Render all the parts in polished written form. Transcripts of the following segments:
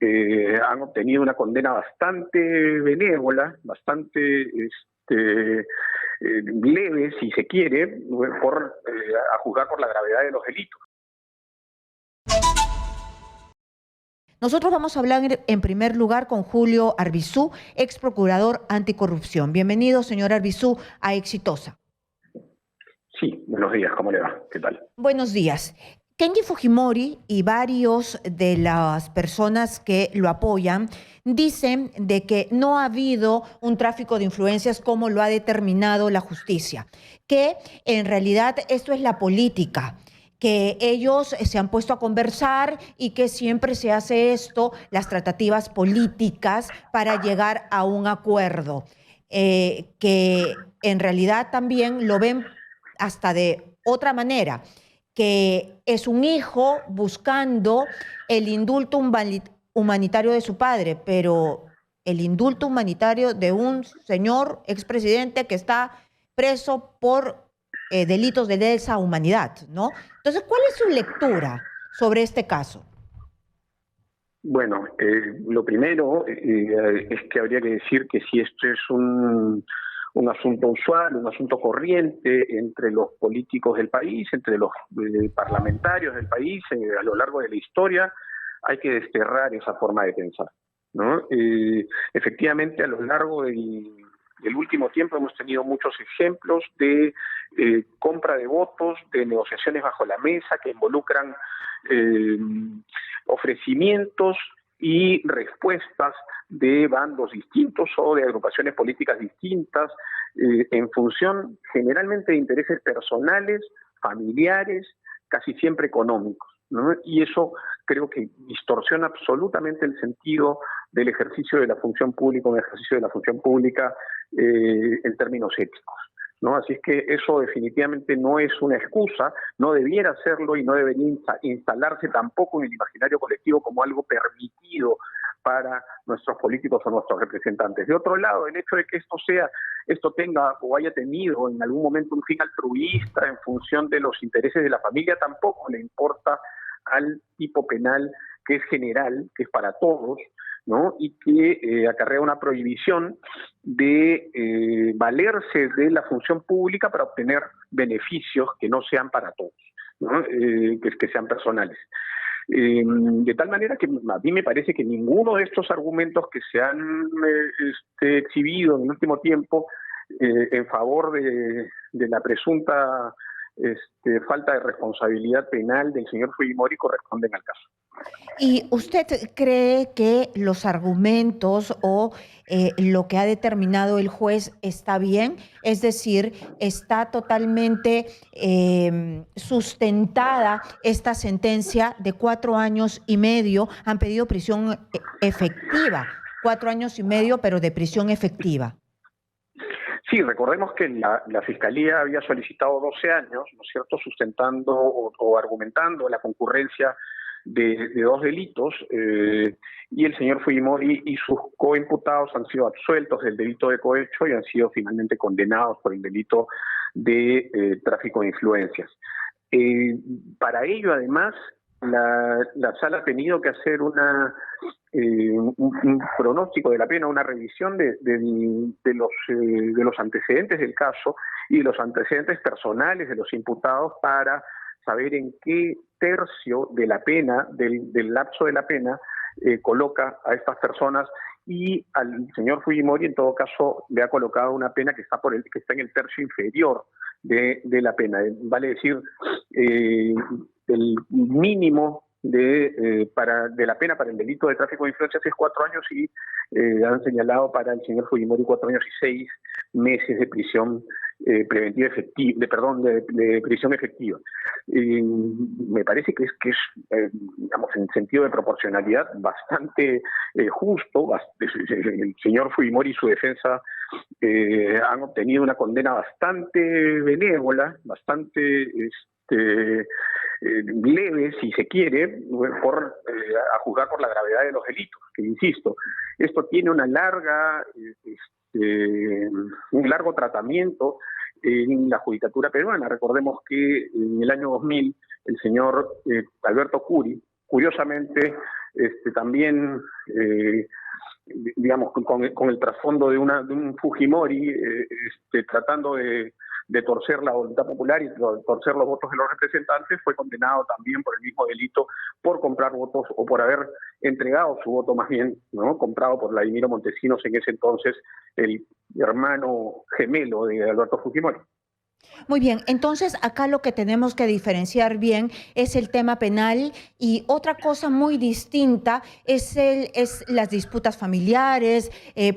han obtenido una condena bastante benévola, bastante leve, si se quiere, a juzgar por la gravedad de los delitos. Nosotros vamos a hablar en primer lugar con Julio Arbizu, ex procurador anticorrupción. Bienvenido, señor Arbizu, a Exitosa. Sí, buenos días, ¿cómo le va? ¿Qué tal? Buenos días. Kenji Fujimori y varios de las personas que lo apoyan dicen de que no ha habido un tráfico de influencias como lo ha determinado la justicia, que en realidad esto es la política, que ellos se han puesto a conversar y que siempre se hace esto, las tratativas políticas para llegar a un acuerdo, que en realidad también lo ven hasta de otra manera, que es un hijo buscando el indulto humanitario de su padre, pero el indulto humanitario de un señor expresidente que está preso por delitos de lesa humanidad, ¿no? Entonces, ¿cuál es su lectura sobre este caso? Bueno, lo primero es que habría que decir que si esto es un asunto usual, un asunto corriente entre los políticos del país, entre los parlamentarios del país, a lo largo de la historia, hay que desterrar esa forma de pensar, ¿no? Efectivamente, a lo largo del último tiempo hemos tenido muchos ejemplos de compra de votos, de negociaciones bajo la mesa que involucran ofrecimientos y respuestas de bandos distintos o de agrupaciones políticas distintas en función generalmente de intereses personales, familiares, casi siempre económicos, ¿no? Y eso creo que distorsiona absolutamente el sentido del ejercicio de la función pública, un ejercicio de la función pública en términos éticos, ¿no? Así es que eso definitivamente no es una excusa, no debiera serlo y no debería instalarse tampoco en el imaginario colectivo como algo permitido para nuestros políticos o nuestros representantes. De otro lado, el hecho de que esto tenga o haya tenido en algún momento un fin altruista en función de los intereses de la familia, tampoco le importa al tipo penal que es general, que es para todos, ¿no? Y que acarrea una prohibición de valerse de la función pública para obtener beneficios que no sean para todos, ¿no? Que sean personales. De tal manera que a mí me parece que ninguno de estos argumentos que se han exhibido en el último tiempo en favor de la presunta falta de responsabilidad penal del señor Fujimori corresponden al caso. ¿Y usted cree que los argumentos o lo que ha determinado el juez está bien? Es decir, ¿está totalmente sustentada esta sentencia de 4 años y medio? Han pedido prisión efectiva, 4 años y medio, pero de prisión efectiva. Sí, recordemos que la Fiscalía había solicitado 12 años, ¿no es cierto?, sustentando o argumentando la concurrencia de 2 delitos, y el señor Fujimori y sus coimputados han sido absueltos del delito de cohecho y han sido finalmente condenados por el delito de tráfico de influencias. Para ello, además, la sala ha tenido que hacer un pronóstico de la pena, una revisión de los antecedentes del caso y de los antecedentes personales de los imputados para saber en qué tercio de la pena, del lapso de la pena, coloca a estas personas, y al señor Fujimori en todo caso le ha colocado una pena que está en el tercio inferior de la pena. Vale decir, el mínimo de la pena para el delito de tráfico de influencias es 4 años y han señalado para el señor Fujimori 4 años y 6 meses de prisión preventiva efectiva, de prisión efectiva. Me parece que es digamos, en sentido de proporcionalidad bastante justo. El señor Fujimori y su defensa han obtenido una condena bastante benévola, bastante leve, si se quiere, a juzgar por la gravedad de los delitos, que insisto, esto tiene un largo tratamiento en la judicatura peruana. Recordemos que en el año 2000 el señor Alberto Curi, curiosamente, también, digamos, con el trasfondo de un Fujimori, tratando de torcer la voluntad popular y torcer los votos de los representantes, fue condenado también por el mismo delito por comprar votos o por haber entregado su voto más bien, ¿no? Comprado por Vladimiro Montesinos, en ese entonces el hermano gemelo de Alberto Fujimori. Muy bien, entonces acá lo que tenemos que diferenciar bien es el tema penal y otra cosa muy distinta es las disputas familiares,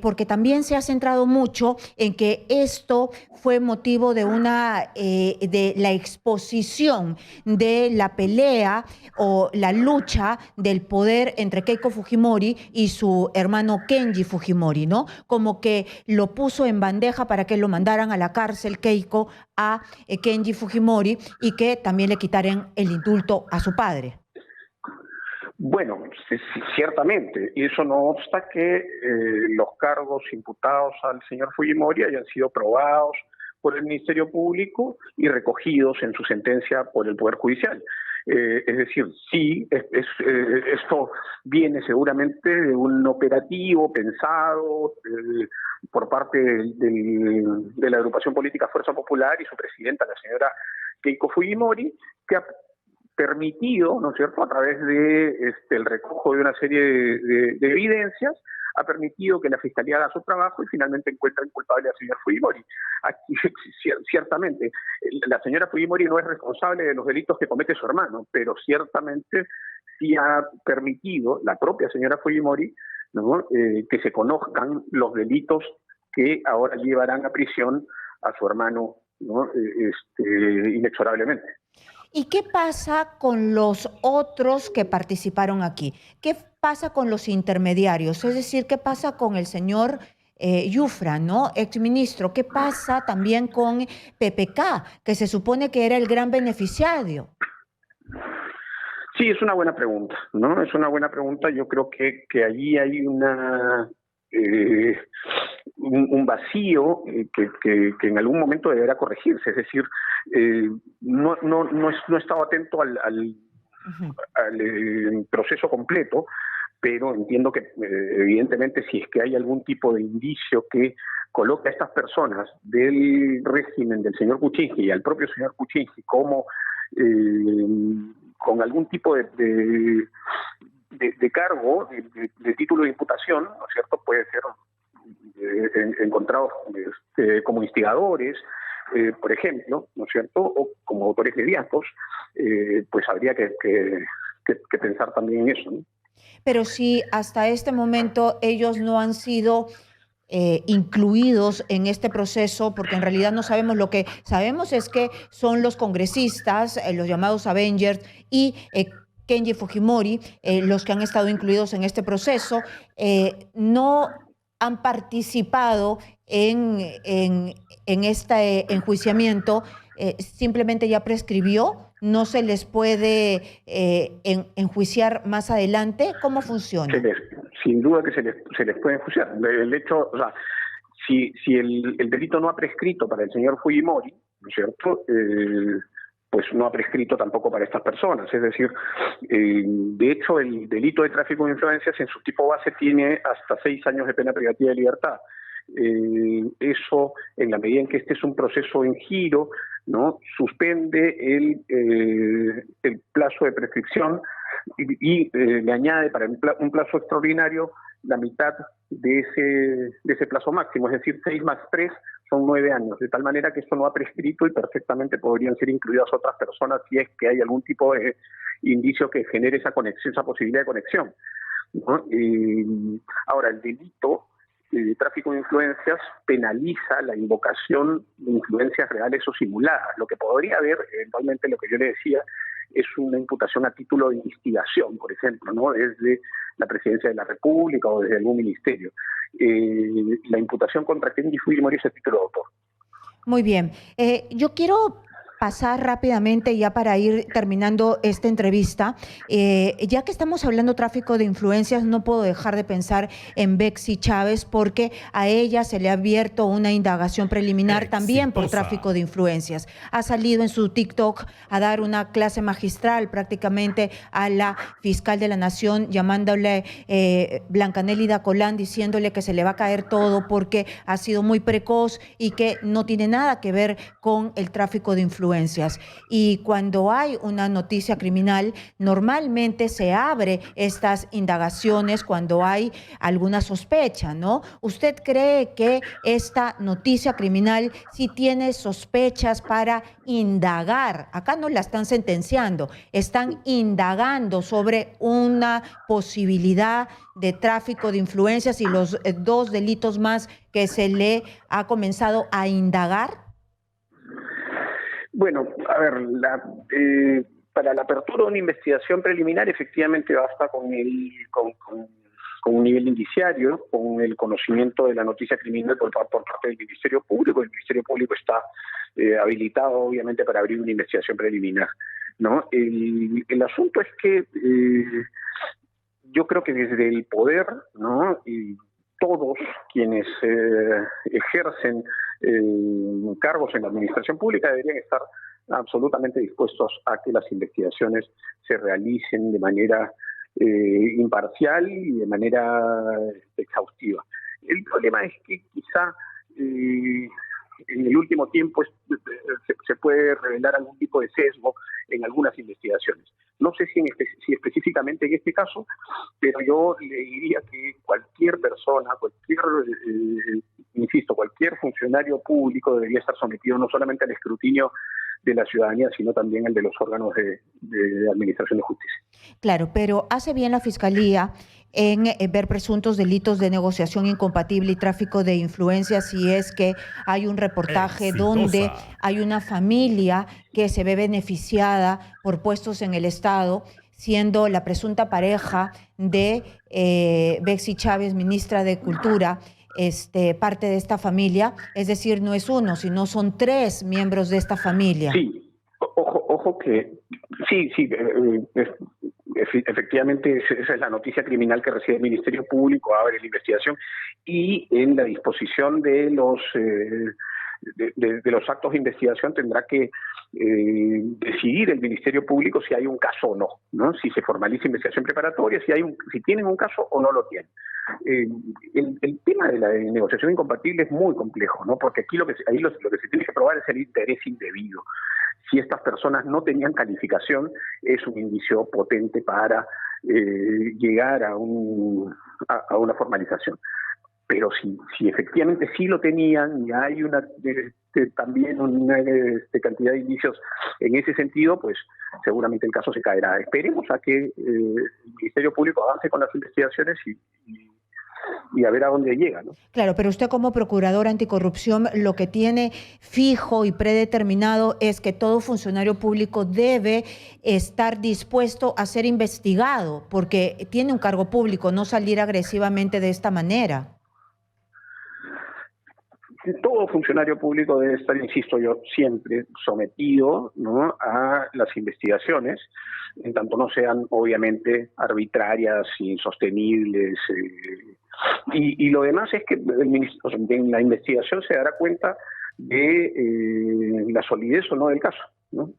porque también se ha centrado mucho en que esto fue motivo de de la exposición de la pelea o la lucha del poder entre Keiko Fujimori y su hermano Kenji Fujimori, ¿no? Como que lo puso en bandeja para que lo mandaran a la cárcel Keiko a Kenji Fujimori y que también le quitaran el indulto a su padre. Bueno, ciertamente, y eso no obsta que los cargos imputados al señor Fujimori hayan sido probados por el Ministerio Público y recogidos en su sentencia por el Poder Judicial. Es decir, sí, esto viene seguramente de un operativo pensado por parte de la agrupación política Fuerza Popular y su presidenta, la señora Keiko Fujimori, que ha permitido, ¿no es cierto?, a través de el recojo de una serie de evidencias, ha permitido que la Fiscalía haga su trabajo y finalmente encuentren culpable al señor Fujimori. Aquí, ciertamente, la señora Fujimori no es responsable de los delitos que comete su hermano, pero ciertamente sí ha permitido la propia señora Fujimori, ¿no?, que se conozcan los delitos que ahora llevarán a prisión a su hermano, ¿no?, inexorablemente. ¿Y qué pasa con los otros que participaron aquí? ¿Qué pasa con los intermediarios? Es decir, ¿qué pasa con el señor Yufra, ¿no?, exministro? ¿Qué pasa también con PPK, que se supone que era el gran beneficiario? Sí, es una buena pregunta, ¿no? Es una buena pregunta. Yo creo que allí hay un vacío que en algún momento deberá corregirse. Es decir, no he estado atento al proceso completo, pero entiendo que evidentemente si es que hay algún tipo de indicio que coloque a estas personas del régimen del señor Kuczynski y al propio señor Kuczynski como con algún tipo de cargo, de título de imputación, ¿no es cierto?, puede ser encontrados como instigadores, por ejemplo, ¿no es cierto?, o como autores mediatos, pues habría que pensar también en eso, ¿no? Pero si hasta este momento ellos no han sido incluidos en este proceso, porque en realidad no sabemos, lo que sabemos es que son los congresistas, los llamados Avengers, y Kenji Fujimori, los que han estado incluidos en este proceso, no han participado en este enjuiciamiento, simplemente ya prescribió, no se les puede enjuiciar más adelante. ¿Cómo funciona? Sin duda que se les puede enjuiciar. El hecho, o sea, si el delito no ha prescrito para el señor Fujimori, ¿no es cierto?, pues no ha prescrito tampoco para estas personas. Es decir, de hecho, el delito de tráfico de influencias en su tipo base tiene hasta 6 años de pena privativa de libertad. Eso, en la medida en que este es un proceso en giro, ¿no?, suspende el plazo de prescripción y le añade para un plazo extraordinario la mitad de ese plazo máximo, es decir, 6 más 3 son 9 años, de tal manera que esto no ha prescrito y perfectamente podrían ser incluidas otras personas si es que hay algún tipo de indicio que genere esa conexión, esa posibilidad de conexión, ¿no? Ahora, el delito de tráfico de influencias penaliza la invocación de influencias reales o simuladas. Lo que podría haber, eventualmente, lo que yo le decía, es una imputación a título de instigación, por ejemplo, ¿no?, desde la Presidencia de la República o desde algún ministerio. La imputación contra Kenji Fujimori es a título de autor. Muy bien. Yo quiero pasar rápidamente, ya para ir terminando esta entrevista, ya que estamos hablando tráfico de influencias, no puedo dejar de pensar en Bexy Chávez, porque a ella se le ha abierto una indagación preliminar también por tráfico de influencias. Ha salido en su TikTok a dar una clase magistral prácticamente a la fiscal de la Nación, llamándole Blancanélida Colán, diciéndole que se le va a caer todo porque ha sido muy precoz y que no tiene nada que ver con el tráfico de influencias. Y cuando hay una noticia criminal, normalmente se abre estas indagaciones cuando hay alguna sospecha, ¿no? ¿Usted cree que esta noticia criminal sí tiene sospechas para indagar? Acá no la están sentenciando, están indagando sobre una posibilidad de tráfico de influencias y los dos delitos más que se le ha comenzado a indagar? Bueno, a ver, para la apertura de una investigación preliminar efectivamente basta con un nivel indiciario, con el conocimiento de la noticia criminal por parte del Ministerio Público. El Ministerio Público está habilitado, obviamente, para abrir una investigación preliminar, ¿no? El asunto es que yo creo que desde el poder, ¿no?, y todos quienes ejercen cargos en la administración pública deberían estar absolutamente dispuestos a que las investigaciones se realicen de manera imparcial y de manera exhaustiva. El problema es que quizá en el último tiempo se puede revelar algún tipo de sesgo en algunas investigaciones. No sé si específicamente en este caso, pero yo le diría que cualquier persona, cualquier funcionario público debería estar sometido no solamente al escrutinio de la ciudadanía, sino también al de los órganos de administración de justicia. Claro, pero hace bien la Fiscalía en ver presuntos delitos de negociación incompatible y tráfico de influencias si es que hay un reportaje donde hay una familia que se ve beneficiada por puestos en el Estado, siendo la presunta pareja de Bexy Chávez, ministra de Cultura, parte de esta familia. Es decir, no es uno, sino son 3 miembros de esta familia. Sí, ojo que sí, efectivamente esa es la noticia criminal que recibe el Ministerio Público, abre la investigación y en la disposición de los actos de investigación tendrá que decidir el Ministerio Público si hay un caso o no, ¿no? Si se formaliza investigación preparatoria, si tienen un caso o no lo tienen. El tema de la negociación incompatible es muy complejo, ¿no? Porque aquí lo que se tiene que probar es el interés indebido. Si estas personas no tenían calificación, es un indicio potente para llegar a una formalización. Pero si efectivamente sí lo tenían y hay también una cantidad de indicios en ese sentido, pues seguramente el caso se caerá. Esperemos a que el Ministerio Público avance con las investigaciones y a ver a dónde llega, ¿no? Claro, pero usted como procurador anticorrupción lo que tiene fijo y predeterminado es que todo funcionario público debe estar dispuesto a ser investigado porque tiene un cargo público, no salir agresivamente de esta manera. Todo funcionario público debe estar, insisto yo, siempre sometido, ¿no?, a las investigaciones, en tanto no sean obviamente arbitrarias, insostenibles. Y lo demás es que en la investigación se dará cuenta de la solidez o no del caso, ¿no?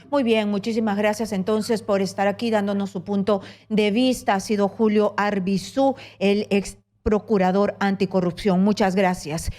Muy bien, muchísimas gracias entonces por estar aquí dándonos su punto de vista. Ha sido Julio Arbizu, el ex procurador anticorrupción. Muchas gracias.